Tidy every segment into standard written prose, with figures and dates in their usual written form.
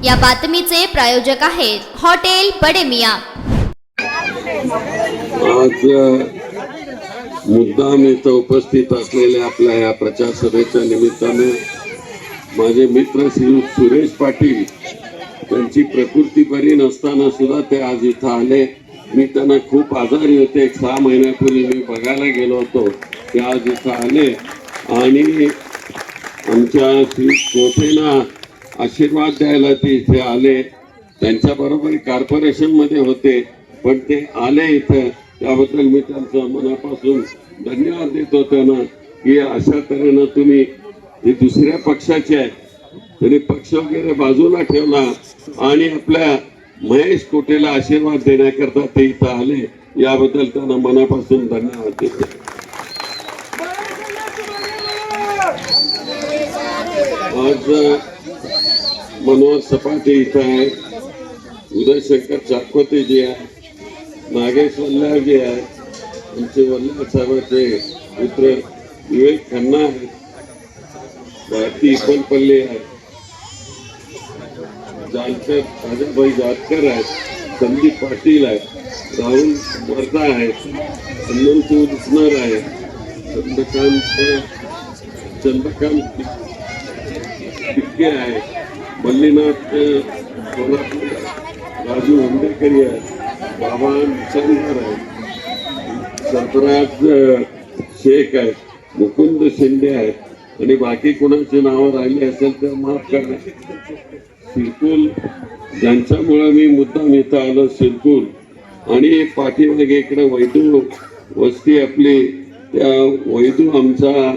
या बातमीचे प्रायोजक आहेत हॉटेल बडे मियां। आज मुद्दाम इथं उपस्थित असलेल्या आपल्या या प्रचार सभेच्या निमित्ताने माझे मित्र श्री सुरेश पाटील त्यांची प्रकृती बरी नसताना सुद्धा ते आज इथं आले। मी त्यांना खूप आजारी होते, 6 महिन्यापूर्वी मी बघायला गेलो होतो, ते आज इथं आले आणि आमच्या श्री कोठेंना आशीर्वाद द्यायला ते इथे आले। त्यांच्याबरोबर कॉर्पोरेशन मध्ये होते पण ते आले इथं, त्याबद्दल मी त्यांचं मनापासून धन्यवाद देतो त्यांना की अशा तऱ्हेनं तुम्ही हे दुसऱ्या पक्षाचे आहे तरी पक्ष वगैरे बाजूला ठेवला आणि आपल्या महेश कोटेला आशीर्वाद देण्याकरता ते इथं आले, याबद्दल त्यांना मनापासून धन्यवाद देतो। आज मनोहर सपाटे इथं आहे, उदयशंकर चाकोते जी आहे, नागेश वल्लाळ जी आहे, आमचे वल्लाळ साहेबांचे पुत्र विवेक खन्ना आहेत, भारती इपलपल्ले आहेत, जानकर राजाभाई जातकर आहेत, संदीप पाटील आहेत, राहुल वर्धा आहेत, हनुमंत उस्नर आहेत, चंद्रकांत टिक्के आहेत, मल्लीनाथ सोलापूर, राजू हुंडेकरी आहेत, बाबा निचांदर आहेत, सरफराज शेख आहेत, मुकुंद शिंदे आहेत आणि बाकी कोणाची नावं राहिली असेल तर माफ करा। सिरकुल ज्यांच्यामुळे मी मुद्दाम इथं आलो, सिरकुल आणि पाठीमागे इकडे वैदू वस्ती आपली, त्या वैदू आमचा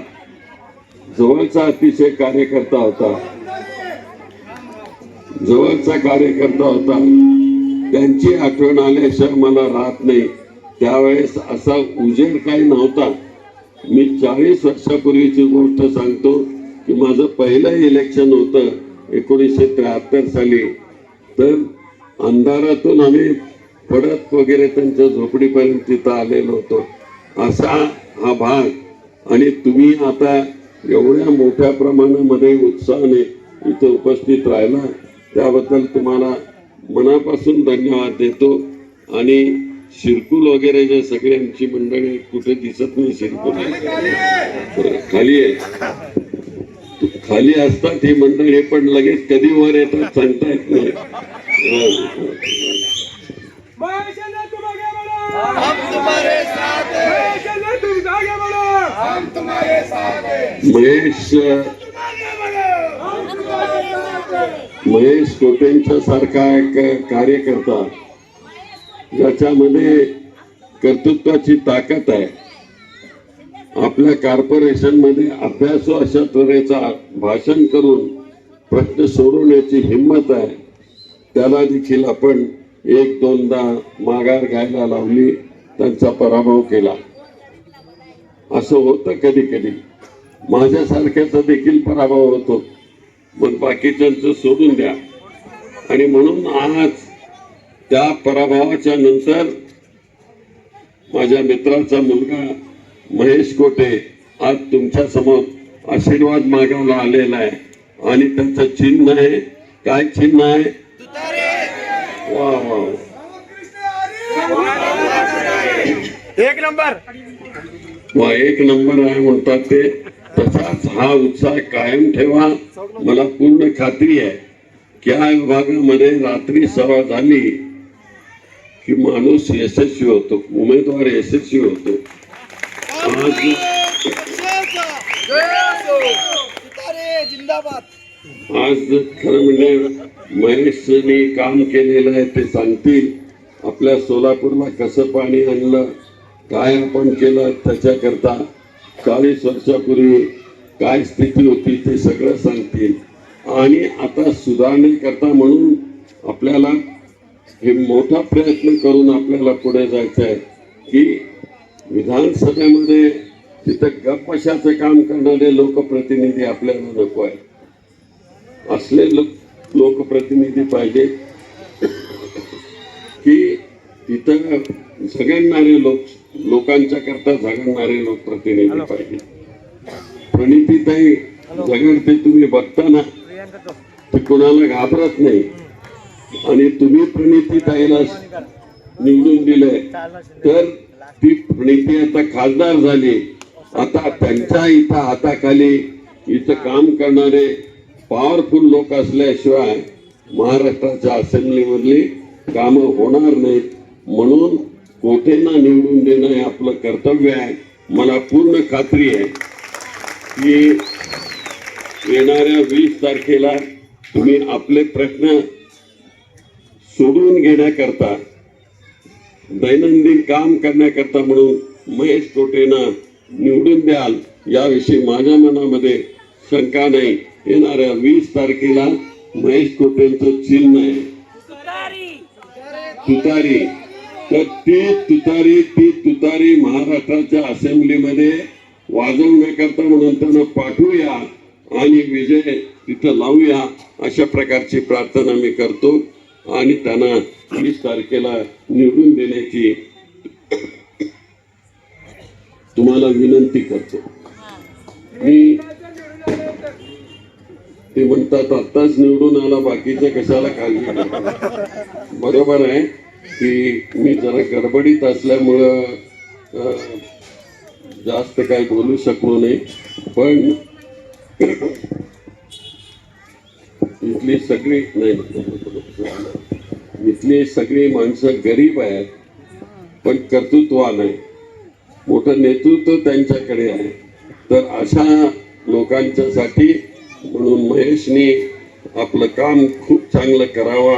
जवळचा अतिशय कार्यकर्ता होता, जवळचा कार्यकर्ता होता, त्यांची आठवण आल्याशिवाय मला राहत नाही। त्यावेळेस असा उजेड काही नव्हता। मी 40 वर्षापूर्वीची गोष्ट सांगतो की माझं पहिलं इलेक्शन होतं 1973 साली, तर अंधारातून आम्ही पडत वगैरे त्यांच्या झोपडीपर्यंत तिथं आलेलो होतो, असा हा भाग। आणि तुम्ही आता एवढ्या मोठ्या प्रमाणामध्ये उत्साहाने इथं उपस्थित राहिला त्याबद्दल तुम्हाला मनापासून धन्यवाद देतो। आणि शिरकुल वगैरे जे सगळे आमची मंडळी कुठे दिसत नाही, शिरकुल खाली आहे, खाली असतात ही मंडळी पण लगेच कधी वर येतात सांगता येत नाही। महेश कोटेंच्या सारखा एक कार्यकर्ता ज्याच्यामध्ये कर्तृत्वाची ताकद आहे, आपल्या कॉर्पोरेशन मध्ये अभ्यासू अशा तऱ्हेचा भाषण करून प्रश्न सोडवण्याची हिंमत आहे, त्याला देखील आपण 1-2दा माघार घ्यायला लावली, त्यांचा पराभव केला। असं होतं कधी कधी, माझ्यासारख्याचा देखील पराभव होतो, मग बाकीच्यांचं सोडून द्या। आणि म्हणून आज त्या पराभवाच्या नंतर माझ्या मित्राचा मुलगा महेश कोटे आज तुमच्या समोर आशीर्वाद मागायला आलेला आहे आणि त्यांचं चिन्ह आहे, काय चिन्ह आहे? वा वा, 1 नंबर वा, 1 नंबर आहे म्हणतात ते। तसाच हा उत्साह कायम ठेवा। मला पूर्ण खात्री आहे की या विभागामध्ये रात्री सभा झाली की माणूस यशस्वी होतो, उमेदवार यशस्वी होतो। आज खरं म्हणजे महेशने काम केलेलं आहे ते सांगतील, आपल्या सोलापूरला कसं पाणी आणलं, काय आपण केलं त्याच्याकरता, 40 वर्षापूर्वी काय स्थिती होती ते सगळं सांगतील। आणि आता सुधारणेकरता म्हणून आपल्याला हे मोठा प्रयत्न करून आपल्याला पुढे जायचं आहे की विधानसभेमध्ये तिथं गप्पशाचं काम करणारे लोकप्रतिनिधी आपल्याला नको आहे, असले लोकप्रतिनिधी पाहिजे की तिथं झगडणारे लोकांच्या करता झगडणारे लोकप्रतिनिधी पाहिजे। प्रणितीताई झगडते तुम्ही बघता ना, ती कुणाला घाबरत नाही. आणि तुम्ही प्रणिती ताईला निवडून दिलंय तर ती प्रणिती आता खासदार झाली. आता त्यांच्या इथं हाताखाली इथं काम करणारे पॉवरफुल लोक असल्याशिवाय महाराष्ट्राच्या असेंब्लीमधली कामं होणार नाहीत. म्हणून कोठेंना निवडून देणं हे आपलं कर्तव्य आहे. मला पूर्ण खात्री आहे की येणाऱ्या 20 तारखेला तुम्ही आपले प्रश्न सोडून घेण्याकरता, दैनंदिन काम करण्याकरता म्हणून महेश कोटेंना निवडून द्याल याविषयी माझ्या मनामध्ये शंका नाही. येणाऱ्या 20 तारखेला महेश कोटेंचं चिन्ह आहे तुतारी. तर ती तुतारी महाराष्ट्राच्या असेंब्लीमध्ये वाजवण्याकरता म्हणून त्यांना पाठवूया आणि विजय तिथं लावूया अशा प्रकारची प्रार्थना मी करतो आणि त्यांना 20 तारखेला निवडून देण्याची तुम्हाला विनंती करतो. मी ते म्हणतात आत्ताच निवडून आला बाकीचं कशाला काळजी करतो. बरोबर आहे की मी जरा गडबडीत असल्यामुळं जास्त काही बोलू शकलो नाही. पण इथली सगळी माणसं गरीब आहेत पण कर्तृत्वान आहे. मोठं नेतृत्व त्यांच्याकडे आहे. तर अशा लोकांच्यासाठी म्हणून महेशनी आपलं काम खूप चांगलं करावं.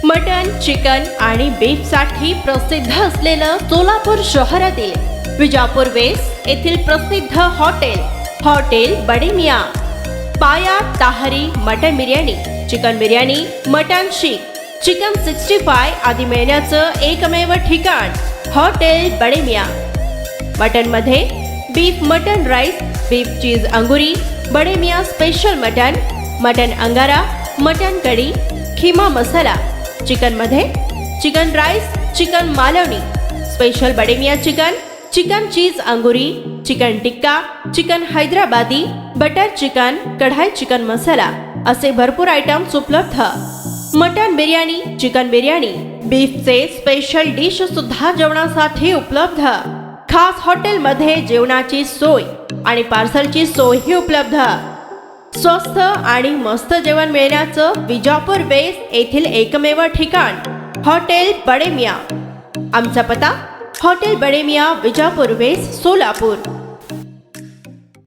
मटन, चिकन आणि बीफ साठी प्रसिद्ध असलेलं सोलापूर शहरातील विजापूर वेस्ट येथील प्रसिद्ध hotel Bade Miyan. Paya tahri mutton biryani, chicken biryani, mutton seekh, chicken 65 आदी मिळण्याचं एकमेव ठिकाण हॉटेल बडे मियाँ. मटन मध्ये beef mutton rice, beef cheese angoori, Bade Miyan special mutton angara, mutton kadhi, kheema masala. Chicken मध्ये chicken rice, chicken Malvani, special Bade Miyan chicken cheese angoori, chicken tikka, chicken Hyderabadi, butter chicken, kadai chicken masala असे भरपूर आयटम्स उपलब्ध. मटन बिर्याणी, चिकन बिर्याणी, बीफचे स्पेशल डिश सुद्धा जेवणासाठी उपलब्ध. खास हॉटेलमध्ये जेवणाची सोय आणि पार्सलची सोयही उपलब्ध. स्वस्त आणि मस्त जेवण मिळण्याचं विजापूर वेस्ट येथील एकमेव ठिकाण हॉटेल बडे मियाँ. आमचा पत्ता हॉटेल बडे मियाँ, विजापूर वेस्ट, सोलापूर.